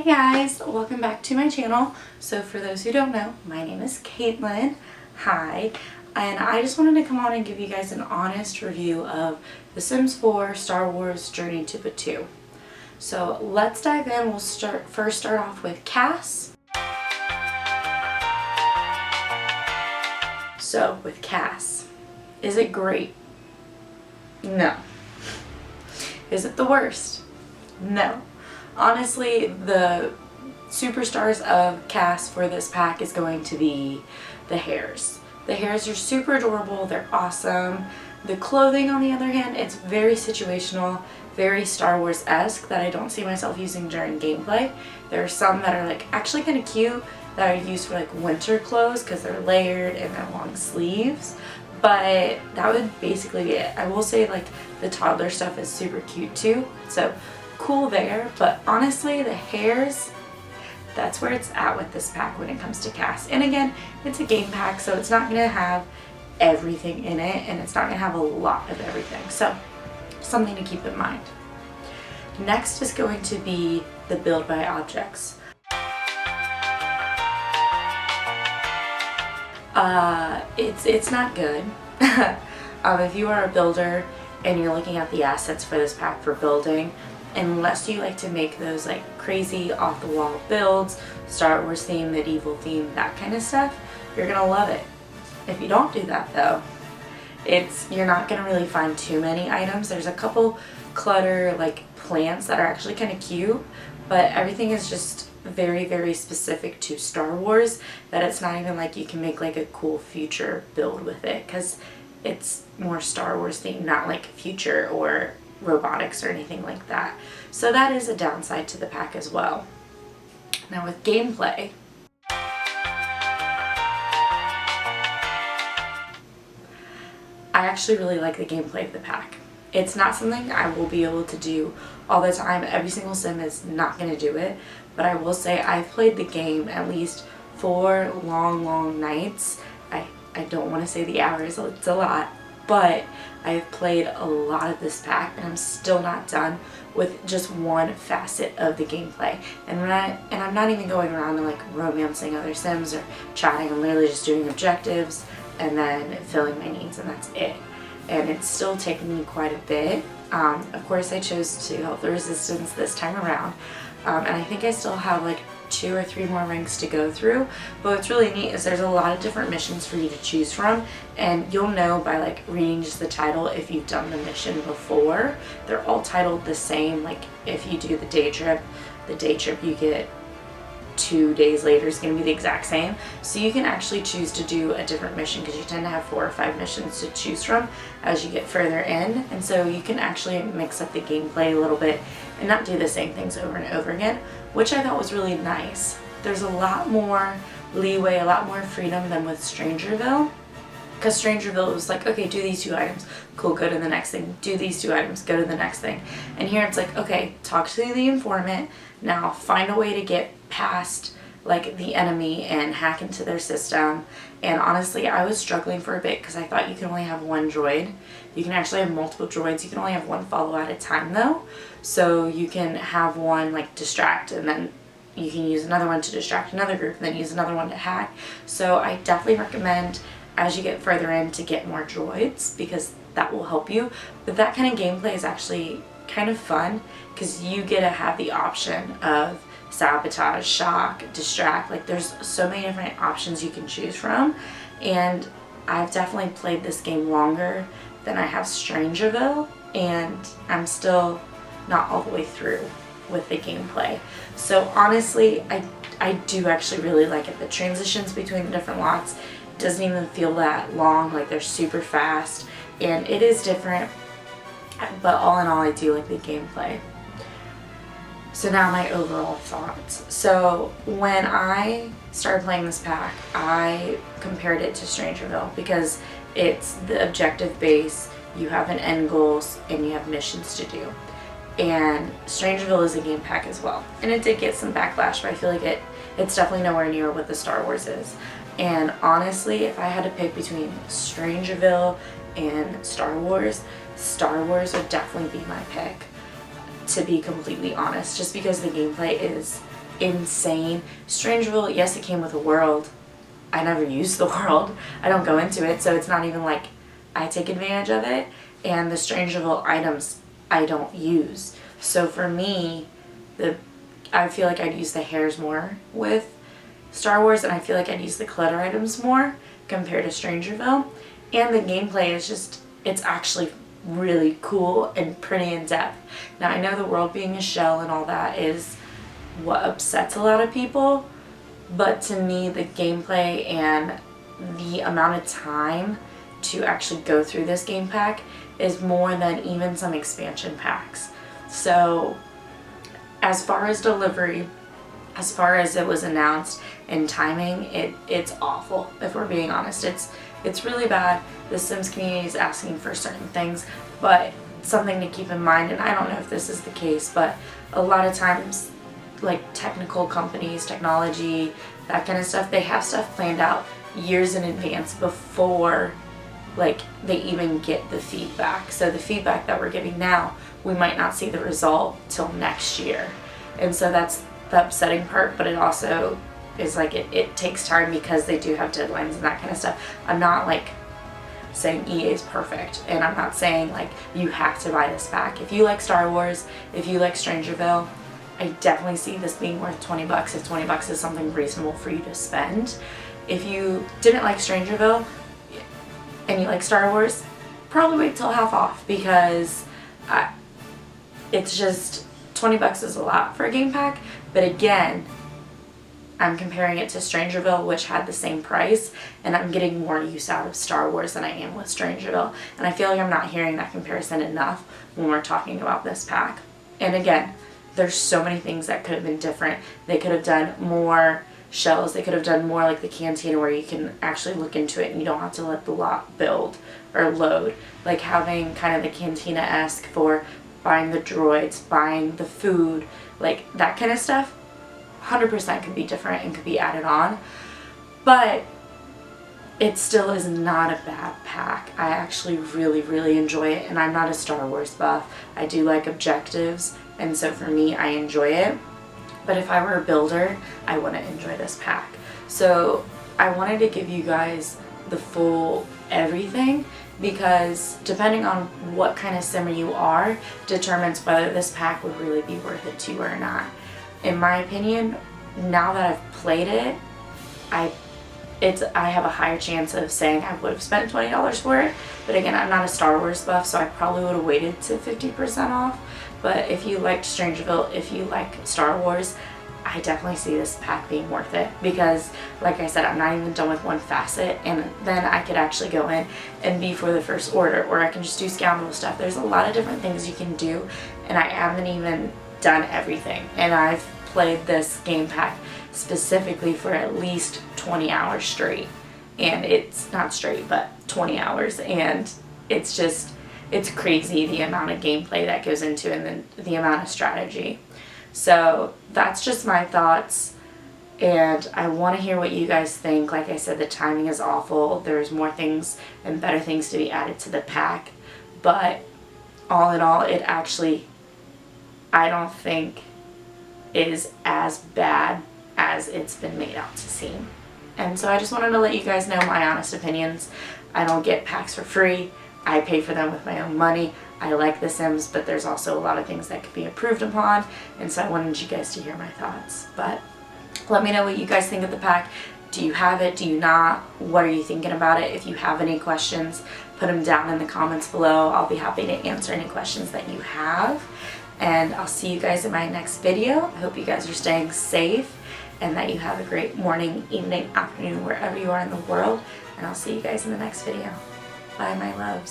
guys, welcome back to my channel. So for those who don't know, my name is Caitlin. Hi, and I just wanted to come on and give you guys an honest review of The Sims 4 Star Wars Journey to Batuu. So let's dive in. We'll first start off with Cass. So with Cass, is it great? No. Is it the worst? No. Honestly, the superstars of Cass for this pack is going to be the hares. The hares are super adorable, they're awesome. The clothing, on the other hand, it's very situational, very Star Wars-esque that I don't see myself using during gameplay. There are some that are like actually kind of cute that are used for like winter clothes because they're layered and they're long sleeves. But that would basically be it. I will say like the toddler stuff is super cute too. So cool there, but honestly the hares, that's where it's at with this pack when it comes to Cass. And again, it's a game pack, so it's not going to have everything in it and it's not going to have a lot of everything, so something to keep in mind. Next is going to be the build by objects. It's not good. If you are a builder and you're looking at the assets for this pack for building, unless you like to make those like crazy off the wall builds, Star Wars theme, medieval theme, that kind of stuff, you're gonna love it. If you don't do that though, you're not gonna really find too many items. There's a couple clutter like plants that are actually kind of cute, but everything is just very, very specific to Star Wars that it's not even like you can make like a cool future build with it, because it's more Star Wars themed, not like future or robotics or anything like that. So that is a downside to the pack as well. Now with gameplay, I actually really like the gameplay of the pack. It's not something I will be able to do all the time. Every single sim is not going to do it, but I will say I've played the game at least 4 long nights. I don't want to say the hours, it's a lot, but I've played a lot of this pack and I'm still not done with just one facet of the gameplay. And I'm not even going around and like romancing other sims or chatting. I'm literally just doing objectives and then filling my needs, and that's it. And it's still taking me quite a bit. Of course I chose to help the resistance this time around, and I think I still have like 2 or 3 more ranks to go through. But what's really neat is there's a lot of different missions for you to choose from, and you'll know by like reading just the title if you've done the mission before. They're all titled the same. Like if you do the day trip you get 2 days later is going to be the exact same. So you can actually choose to do a different mission because you tend to have 4 or 5 missions to choose from as you get further in, and so you can actually mix up the gameplay a little bit and not do the same things over and over again, which I thought was really nice. There's a lot more leeway, a lot more freedom than with Strangerville, because Strangerville was like, okay, do these 2 items, cool, go to the next thing, do these 2 items, go to the next thing. And here it's like, okay, talk to the informant, now find a way to get past like the enemy and hack into their system. And honestly, I was struggling for a bit because I thought you can only have 1 droid. You can actually have multiple droids. You can only have 1 follow at a time though. So you can have one like distract, and then you can use another one to distract another group, and then use another one to hack. So I definitely recommend as you get further in to get more droids, because that will help you. But that kind of gameplay is actually kind of fun because you get to have the option of sabotage, shock, distract. Like there's so many different options you can choose from, and I've definitely played this game longer than I have Strangerville, and I'm still not all the way through with the gameplay. So honestly, I do actually really like it. The transitions between the different lots doesn't even feel that long, like they're super fast, and it is different, but all in all I do like the gameplay. So now my overall thoughts. So when I started playing this pack, I compared it to Strangerville because it's the objective base, you have an end goal, and you have missions to do. And Strangerville is a game pack as well. And it did get some backlash, but I feel like it's definitely nowhere near what the Star Wars is. And honestly, if I had to pick between Strangerville and Star Wars would definitely be my pick, to be completely honest, just because the gameplay is insane. Strangerville, yes, it came with a world. I never use the world. I don't go into it, so it's not even like I take advantage of it. And the Strangerville items I don't use. So for me, I feel like I'd use the hairs more with Star Wars, and I feel like I'd use the clutter items more compared to Strangerville. And the gameplay is just, it's actually really cool and pretty in depth. Now I know the world being a shell and all that is what upsets a lot of people, but to me the gameplay and the amount of time to actually go through this game pack is more than even some expansion packs. So as far as delivery, as far as it was announced and timing, it's awful, if we're being honest. It's really bad. The Sims community is asking for certain things, but something to keep in mind, and I don't know if this is the case, but a lot of times, like technical companies, technology, that kind of stuff, they have stuff planned out years in advance before like they even get the feedback. So the feedback that we're giving now, we might not see the result till next year. And so that's the upsetting part, but it also is like it takes time because they do have deadlines and that kind of stuff. I'm not like saying EA is perfect, and I'm not saying like you have to buy this pack. If you like Star Wars, if you like Strangerville, I definitely see this being worth 20 bucks if 20 bucks is something reasonable for you to spend. If you didn't like Strangerville and you like Star Wars, probably wait till half off, because it's just 20 bucks is a lot for a game pack. But again, I'm comparing it to Strangerville, which had the same price, and I'm getting more use out of Star Wars than I am with Strangerville. And I feel like I'm not hearing that comparison enough when we're talking about this pack. And again, there's so many things that could have been different. They could have done more shells. They could have done more like the cantina, where you can actually look into it and you don't have to let the lot build or load. Like having kind of the cantina-esque for buying the droids, buying the food, like that kind of stuff. 100% could be different and could be added on, but it still is not a bad pack. I actually really enjoy it, and I'm not a Star Wars buff. I do like objectives, and so for me, I enjoy it. But if I were a builder, I wouldn't enjoy this pack. So I wanted to give you guys the full everything, because depending on what kind of simmer you are determines whether this pack would really be worth it to you or not. In my opinion, now that I've played it, I have a higher chance of saying I would have spent $20 for it. But again, I'm not a Star Wars buff, so I probably would have waited to 50% off. But if you liked Strangerville, if you like Star Wars, I definitely see this pack being worth it, because like I said, I'm not even done with one facet, and then I could actually go in and be for the first order, or I can just do scoundrel stuff. There's a lot of different things you can do, and I haven't even done everything. And I've played this game pack specifically for at least 20 hours straight, and it's not straight, but 20 hours, and it's crazy the amount of gameplay that goes into it, and then the amount of strategy. So that's just my thoughts, and I want to hear what you guys think. Like I said, the timing is awful. There's more things and better things to be added to the pack, but all in all, it actually, I don't think, is as bad as it's been made out to seem. And so I just wanted to let you guys know my honest opinions. I don't get packs for free. I pay for them with my own money. I like The Sims, but there's also a lot of things that could be improved upon, and so I wanted you guys to hear my thoughts. But let me know what you guys think of the pack. Do you have it? Do you not? What are you thinking about it? If you have any questions, put them down in the comments below. I'll be happy to answer any questions that you have. And I'll see you guys in my next video. I hope you guys are staying safe and that you have a great morning, evening, afternoon, wherever you are in the world. And I'll see you guys in the next video. Bye, my loves.